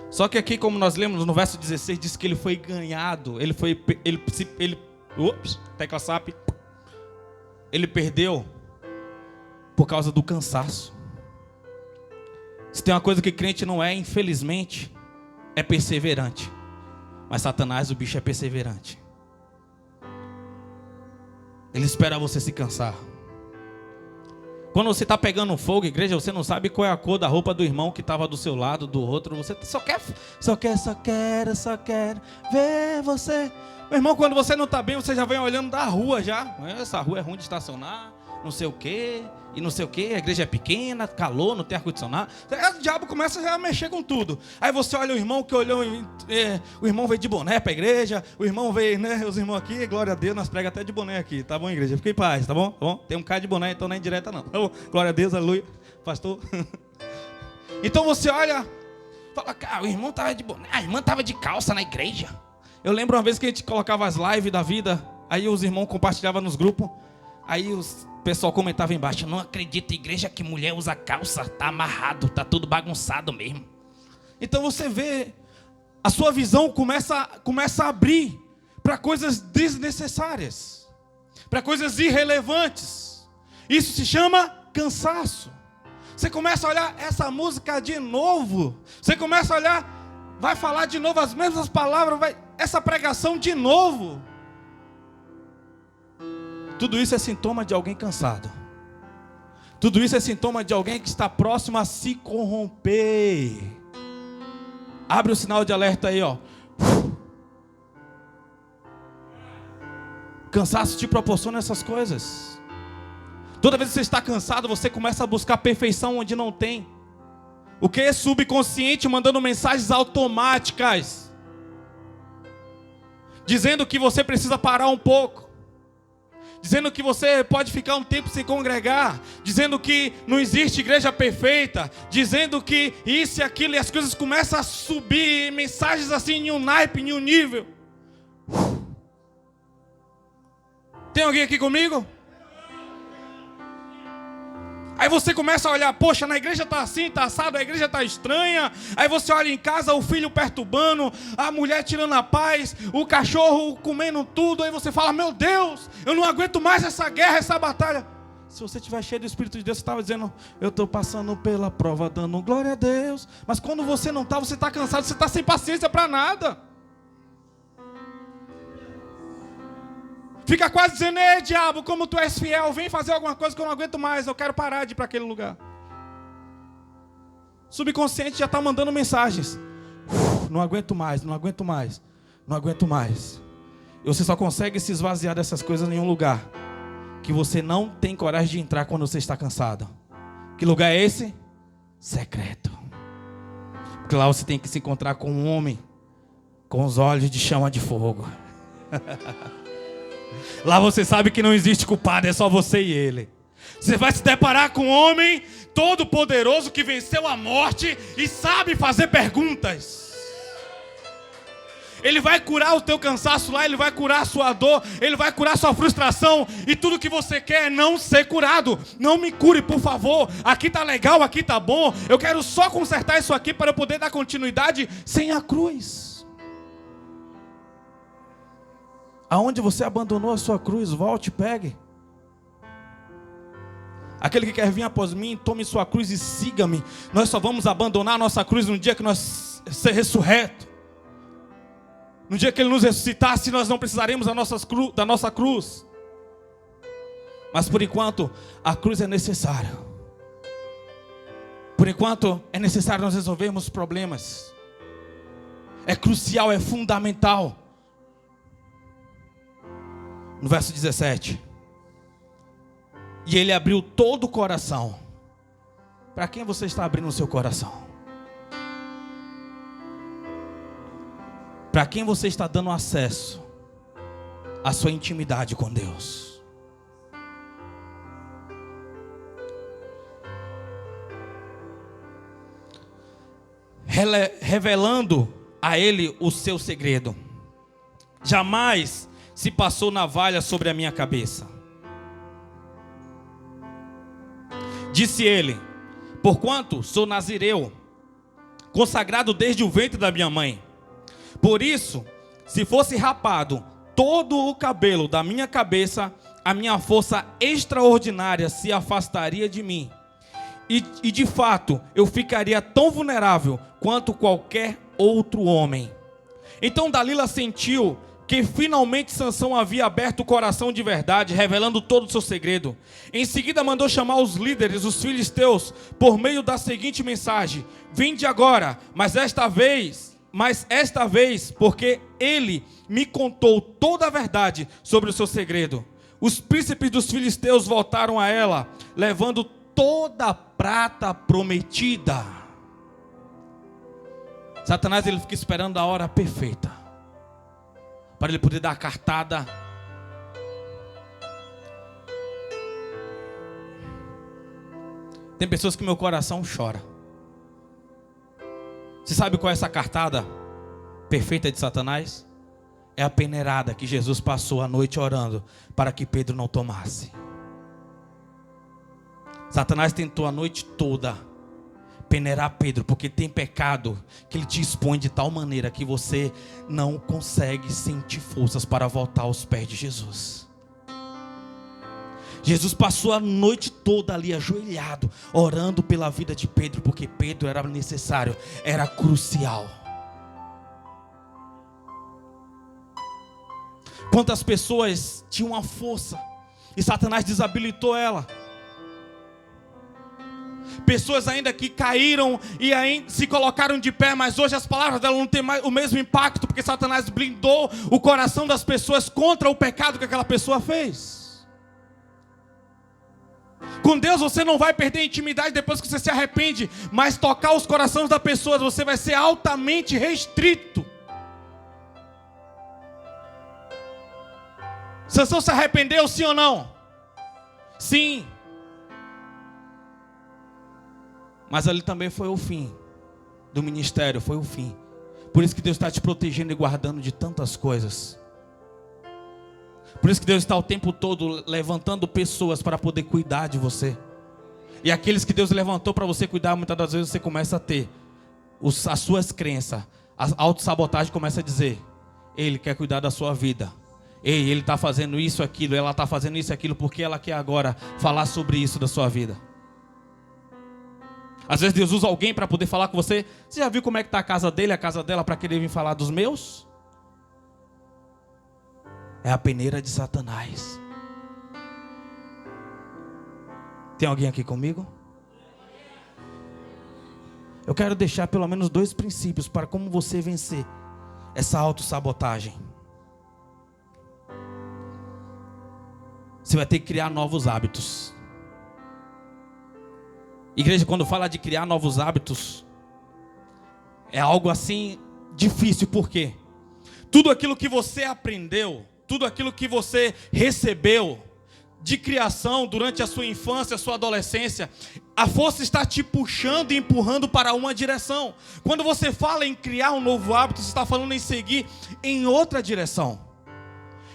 Só que aqui, como nós lemos no verso 16, diz que ele foi ganhado. Tecla SAP. Ele perdeu por causa do cansaço. Se tem uma coisa que crente não é, infelizmente, é perseverante. Mas Satanás, o bicho é perseverante. Ele espera você se cansar. Quando você está pegando fogo, igreja, você não sabe qual é a cor da roupa do irmão que estava do seu lado, do outro. Você só quero ver você. Meu irmão, quando você não está bem, você já vem olhando da rua já. Essa rua é ruim de estacionar, não sei o quê, e não sei o quê. A igreja é pequena, calor, não tem ar-condicionado. O diabo começa já a mexer com tudo. Aí você olha o irmão que olhou, o irmão veio de boné para a igreja, o irmão veio, né? Os irmãos aqui, glória a Deus, nós pregamos até de boné aqui, tá bom, igreja? Fique em paz, tá bom? Tá bom? Tem um cara de boné, então não é indireta não. Tá bom? Glória a Deus, aleluia, pastor. Então você olha, fala, cara, o irmão estava de boné, a irmã estava de calça na igreja. Eu lembro uma vez que a gente colocava as lives da vida, aí os irmãos compartilhavam nos grupos, aí o pessoal comentava embaixo, não acredito, igreja que mulher usa calça, tá amarrado, tá tudo bagunçado mesmo. Então você vê a sua visão começa a abrir para coisas desnecessárias, para coisas irrelevantes. Isso se chama cansaço. Você começa a olhar essa música de novo. Você começa a olhar, vai falar de novo as mesmas palavras, essa pregação de novo. Tudo isso é sintoma de alguém cansado. Tudo isso é sintoma de alguém que está próximo a se corromper. Abre o sinal de alerta aí, ó. Cansaço te proporciona essas coisas. Toda vez que você está cansado, você começa a buscar perfeição onde não tem. O que é subconsciente mandando mensagens automáticas, dizendo que você precisa parar um pouco, dizendo que você pode ficar um tempo sem congregar, dizendo que não existe igreja perfeita, dizendo que isso e aquilo, e as coisas começam a subir, mensagens assim em um naipe, em um nível. Tem alguém aqui comigo? Aí você começa a olhar, poxa, na igreja está assim, está assado, a igreja está estranha. Aí você olha em casa, o filho perturbando, a mulher tirando a paz, o cachorro comendo tudo. Aí você fala, meu Deus, eu não aguento mais essa guerra, essa batalha. Se você estiver cheio do Espírito de Deus, você estava dizendo, eu estou passando pela prova, dando glória a Deus. Mas quando você não está, você está cansado, você está sem paciência para nada. Fica quase dizendo, ei diabo, como tu és fiel, vem fazer alguma coisa que eu não aguento mais, eu quero parar de ir para aquele lugar. Subconsciente já está mandando mensagens. Não aguento mais, não aguento mais, não aguento mais. E você só consegue se esvaziar dessas coisas em um lugar que você não tem coragem de entrar quando você está cansado. Que lugar é esse? Secreto. Porque lá você tem que se encontrar com um homem com os olhos de chama de fogo. Lá você sabe que não existe culpado, é só você e ele. Você vai se deparar com um homem todo poderoso que venceu a morte e sabe fazer perguntas. Ele vai curar o teu cansaço lá, ele vai curar a sua dor, ele vai curar a sua frustração. E tudo que você quer é não ser curado. Não me cure, por favor. Aqui tá legal, aqui tá bom. Eu quero só consertar isso aqui para eu poder dar continuidade sem a cruz. Aonde você abandonou a sua cruz, volte e pegue. Aquele que quer vir após mim, tome sua cruz e siga-me. Nós só vamos abandonar a nossa cruz no dia que nós ser ressurreto. No dia que Ele nos ressuscitasse, nós não precisaremos da nossa cruz. Mas por enquanto, a cruz é necessária. Por enquanto, é necessário nós resolvermos problemas. É crucial, é fundamental. No verso 17. E ele abriu todo o coração. Para quem você está abrindo o seu coração? Para quem você está dando acesso à sua intimidade com Deus? Revelando a ele o seu segredo. Jamais se passou navalha sobre a minha cabeça. Disse ele, porquanto sou nazireu, consagrado desde o ventre da minha mãe. Por isso, se fosse rapado todo o cabelo da minha cabeça, a minha força extraordinária se afastaria de mim. E de fato, eu ficaria tão vulnerável quanto qualquer outro homem. Então Dalila sentiu que finalmente Sansão havia aberto o coração de verdade, revelando todo o seu segredo. Em seguida mandou chamar os líderes, os filisteus, por meio da seguinte mensagem: vinde agora, mas esta vez, porque ele me contou toda a verdade sobre o seu segredo. Os príncipes dos filisteus voltaram a ela, levando toda a prata prometida. Satanás, ele fica esperando a hora perfeita para ele poder dar a cartada. Tem pessoas que meu coração chora. Você sabe qual é essa cartada perfeita de Satanás? É a peneirada que Jesus passou a noite orando para que Pedro não tomasse. Satanás tentou a noite toda peneirar Pedro, porque tem pecado que ele te expõe de tal maneira que você não consegue sentir forças para voltar aos pés de Jesus. Jesus passou a noite toda ali ajoelhado, orando pela vida de Pedro, porque Pedro era necessário, era crucial. Quantas pessoas tinham uma força e Satanás desabilitou ela? Pessoas ainda que caíram e ainda se colocaram de pé, mas hoje as palavras dela não têm mais o mesmo impacto, porque Satanás blindou o coração das pessoas contra o pecado que aquela pessoa fez. Com Deus você não vai perder a intimidade depois que você se arrepende, mas tocar os corações das pessoas você vai ser altamente restrito. Sansão se arrependeu, sim ou não? Sim. Mas ali também foi o fim do ministério, foi o fim. Por isso que Deus está te protegendo e guardando de tantas coisas. Por isso que Deus está o tempo todo levantando pessoas para poder cuidar de você. E aqueles que Deus levantou para você cuidar, muitas das vezes você começa a ter as suas crenças. A autossabotagem começa a dizer: ele quer cuidar da sua vida. Ei, ele está fazendo isso, aquilo, ela está fazendo isso, aquilo, porque ela quer agora falar sobre isso da sua vida. Às vezes Deus usa alguém para poder falar com você. Você já viu como é que está a casa dele, a casa dela, para querer vir falar dos meus? É a peneira de Satanás. Tem alguém aqui comigo? Eu quero deixar pelo menos 2 princípios para como você vencer essa autossabotagem. Você vai ter que criar novos hábitos. Igreja, quando fala de criar novos hábitos, é algo assim difícil, por quê? Tudo aquilo que você aprendeu, tudo aquilo que você recebeu de criação durante a sua infância, a sua adolescência, a força está te puxando e empurrando para uma direção. Quando você fala em criar um novo hábito, você está falando em seguir em outra direção.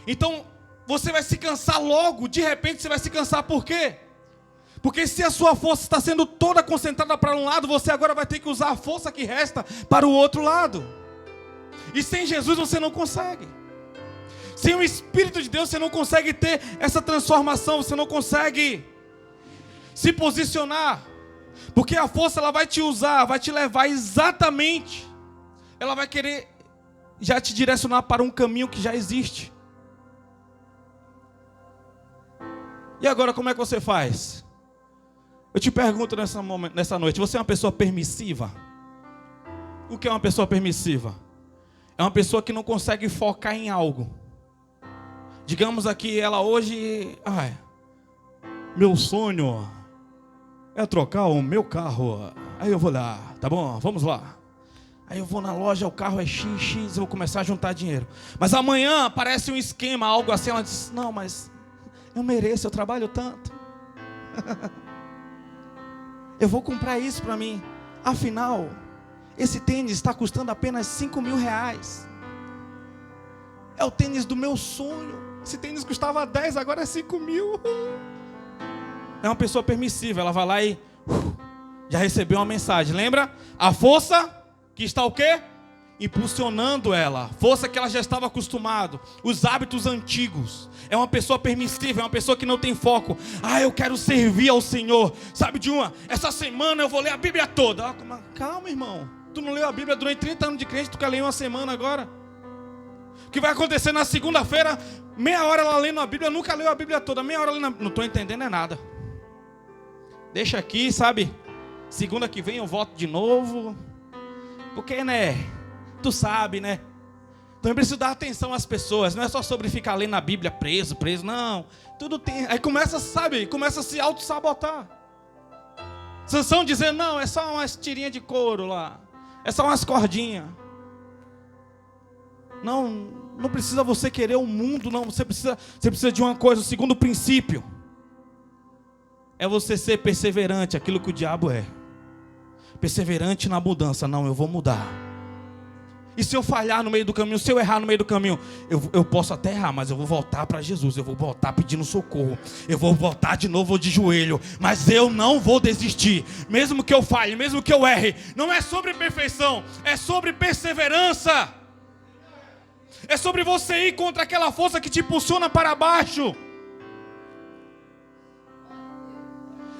Então, você vai se cansar logo, de repente você vai se cansar, por quê? Porque se a sua força está sendo toda concentrada para um lado, você agora vai ter que usar a força que resta para o outro lado. E sem Jesus você não consegue. Sem o Espírito de Deus você não consegue ter essa transformação, você não consegue se posicionar. Porque a força ela vai te usar, vai te levar exatamente. Ela vai querer já te direcionar para um caminho que já existe. E agora como é que você faz? Eu te pergunto nessa noite, você é uma pessoa permissiva? O que é uma pessoa permissiva? É uma pessoa que não consegue focar em algo. Digamos aqui, ela hoje... meu sonho é trocar o meu carro. Aí eu vou lá, tá bom? Vamos lá. Aí eu vou na loja, o carro é XX, eu vou começar a juntar dinheiro. Mas amanhã aparece um esquema, algo assim, ela diz, não, mas eu mereço, eu trabalho tanto. Eu vou comprar isso para mim. Afinal, esse tênis está custando apenas 5.000 reais. É o tênis do meu sonho. Esse tênis custava 10, agora é 5.000. É uma pessoa permissiva. Ela vai lá e já recebeu uma mensagem. Lembra? A força que está o quê? Impulsionando ela. Força que ela já estava acostumado. Os hábitos antigos. É uma pessoa permissiva, é uma pessoa que não tem foco. Eu quero servir ao Senhor. Sabe de uma? Essa semana eu vou ler a Bíblia toda. Calma, irmão. Tu não leu a Bíblia durante 30 anos de crente, tu quer ler uma semana agora? O que vai acontecer na segunda-feira? Meia hora ela lendo a Bíblia, nunca leu a Bíblia toda. Meia hora lendo a... Não estou entendendo nada. Deixa aqui, sabe? Segunda que vem eu volto de novo. Porque, né? Tu sabe, né? Então eu preciso dar atenção às pessoas. Não é só sobre ficar lendo a Bíblia preso, não. Tudo tem. Aí começa, sabe? Começa a se auto-sabotar. Sansão dizendo, não, é só umas tirinhas de couro lá. É só umas cordinhas. Não precisa você querer o mundo, não. Você precisa de uma coisa. O segundo princípio é você ser perseverante, aquilo que o diabo é. Perseverante na mudança. Não, eu vou mudar. E se eu falhar no meio do caminho, se eu errar no meio do caminho, eu posso até errar, mas eu vou voltar para Jesus, eu vou voltar pedindo socorro, eu vou voltar de novo de joelho, mas eu não vou desistir, mesmo que eu falhe, mesmo que eu erre. Não é sobre perfeição, é sobre perseverança. É sobre você ir contra aquela força que te impulsiona para baixo.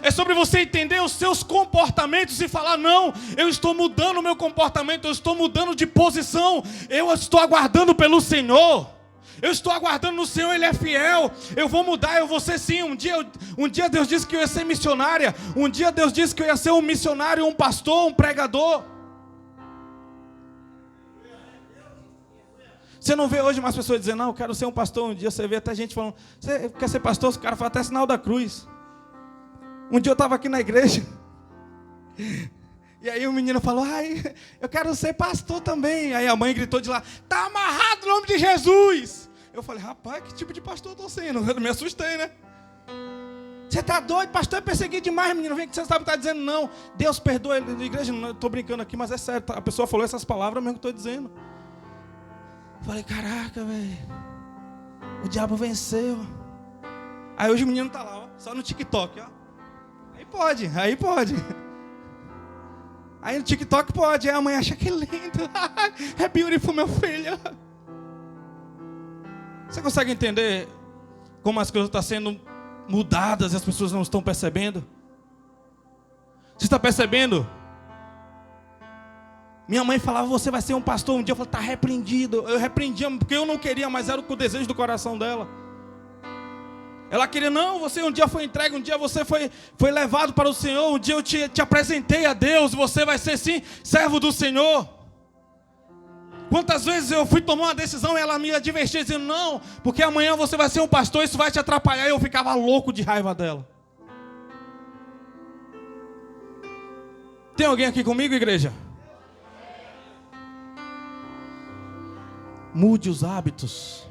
É sobre você entender os seus comportamentos e falar: não, eu estou mudando o meu comportamento, eu estou mudando de posição, eu estou aguardando pelo Senhor, eu estou aguardando no Senhor, Ele é fiel, eu vou mudar, eu vou ser sim. Um dia Deus disse que eu ia ser missionária, um dia Deus disse que eu ia ser um missionário, um pastor, um pregador. Você não vê hoje mais pessoas dizendo: não, eu quero ser um pastor. Um dia você vê até gente falando: você quer ser pastor? Os caras falam até sinal da cruz. Um dia eu estava aqui na igreja, e aí o menino falou: ai, eu quero ser pastor também. Aí a mãe gritou de lá: tá amarrado o nome de Jesus. Eu falei: rapaz, que tipo de pastor eu estou sendo? Eu me assustei, né? Você está doido? Pastor é perseguido demais, menino. Vem que você sabe o que está dizendo. Não, Deus perdoa ele. Na igreja, não estou brincando aqui, mas é sério. A pessoa falou essas palavras mesmo que estou dizendo. Eu falei: caraca, velho, o diabo venceu. Aí hoje o menino está lá, ó, só no TikTok, ó. Aí pode. Aí no TikTok pode. Aí a mãe acha que é lindo. É beautiful, meu filho. Você consegue entender como as coisas estão sendo mudadas e as pessoas não estão percebendo? Você está percebendo? Minha mãe falava: você vai ser um pastor. Um dia eu falei: está repreendido. Eu repreendia porque eu não queria, mas era o desejo do coração dela. Ela queria: não, você um dia foi entregue, um dia você foi levado para o Senhor, um dia eu te apresentei a Deus, você vai ser sim servo do Senhor. Quantas vezes eu fui tomar uma decisão e ela me advertia dizendo: não, porque amanhã você vai ser um pastor, isso vai te atrapalhar. E eu ficava louco de raiva dela. Tem alguém aqui comigo, igreja? Mude os hábitos,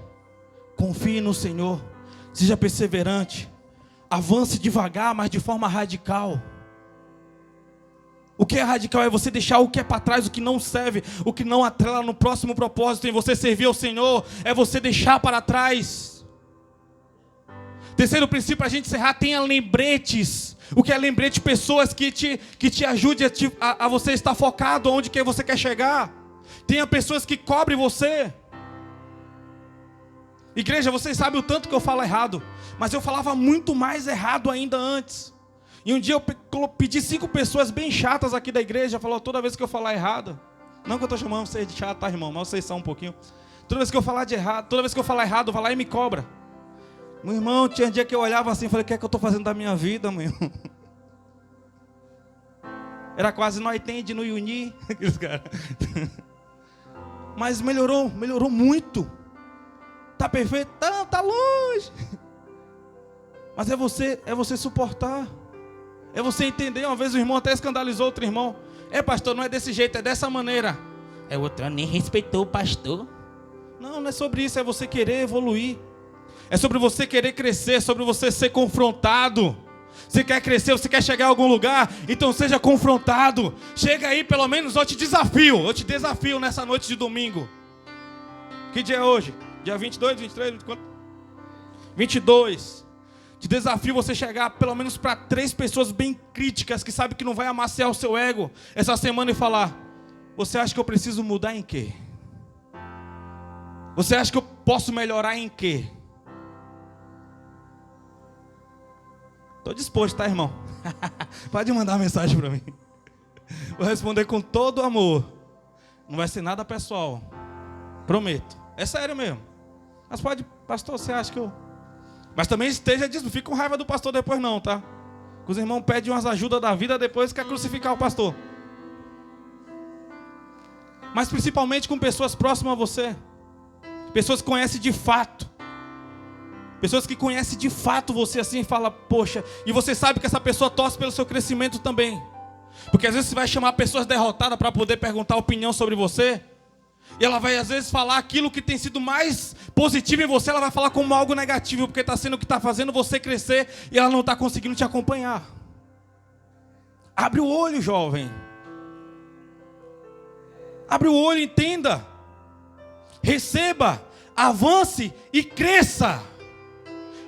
confie no Senhor. Seja perseverante, avance devagar, mas de forma radical. O que é radical? É você deixar o que é para trás, o que não serve, o que não atrela no próximo propósito em você servir ao Senhor, é você deixar para trás. Terceiro princípio para a gente encerrar: tenha lembretes. O que é lembrete? Pessoas que te ajudem a você estar focado onde que você quer chegar. Tenha pessoas que cobrem você. Igreja, vocês sabem o tanto que eu falo errado, mas eu falava muito mais errado ainda antes. E um dia eu pedi 5 pessoas bem chatas aqui da igreja, falou: toda vez que eu falar errado, não que eu estou chamando vocês de chato, tá, irmão, mas vocês são um pouquinho. Toda vez que eu falar errado, vai lá e me cobra. Meu irmão, tinha um dia que eu olhava assim e falei: o que é que eu estou fazendo da minha vida, meu? Era quase nós entende no Uni, aqueles caras. Mas melhorou muito. Está perfeito? Está longe. Mas é você suportar. É você entender. Uma vez o irmão até escandalizou outro irmão: pastor, não é desse jeito, é dessa maneira. O outro nem respeitou o pastor. Não é sobre isso, é você querer evoluir. É sobre você querer crescer, é sobre você ser confrontado. Você quer crescer, você quer chegar a algum lugar, então seja confrontado. Chega aí, pelo menos eu te desafio nessa noite de domingo. Que dia é hoje? Dia 22, 23, 24? 22. Te desafio você chegar pelo menos para 3 pessoas bem críticas, que sabem que não vai amaciar o seu ego essa semana, e falar: você acha que eu preciso mudar em quê? Você acha que eu posso melhorar em quê? Estou disposto, tá, irmão? Pode mandar uma mensagem para mim. Vou responder com todo amor. Não vai ser nada pessoal. Prometo. É sério mesmo. Mas pode, pastor, você acha que eu... Mas também esteja disso, não fica com raiva do pastor depois não, tá? Os irmãos pedem umas ajudas da vida, depois quer crucificar o pastor. Mas principalmente com pessoas próximas a você. Pessoas que conhecem de fato. Pessoas que conhecem de fato você assim e fala: poxa, e você sabe que essa pessoa torce pelo seu crescimento também. Porque às vezes você vai chamar pessoas derrotadas para poder perguntar a opinião sobre você. E ela vai às vezes falar aquilo que tem sido mais positivo em você, ela vai falar como algo negativo, porque está sendo o que está fazendo você crescer e ela não está conseguindo te acompanhar. Abre o olho, jovem. Abre o olho, entenda. receba, avance e cresça.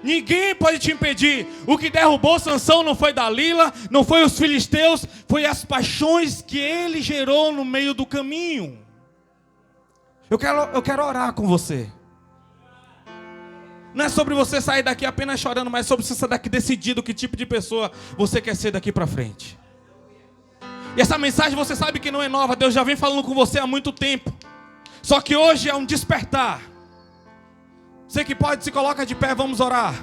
Ninguém pode te impedir. O que derrubou Sansão não foi Dalila, não foi os filisteus, foi as paixões que ele gerou no meio do caminho. Eu quero orar com você. Não é sobre você sair daqui apenas chorando, mas é sobre você sair daqui decidido que tipo de pessoa você quer ser daqui para frente. E essa mensagem você sabe que não é nova, Deus já vem falando com você há muito tempo. Só que hoje é um despertar. Você que pode, se coloca de pé, vamos orar.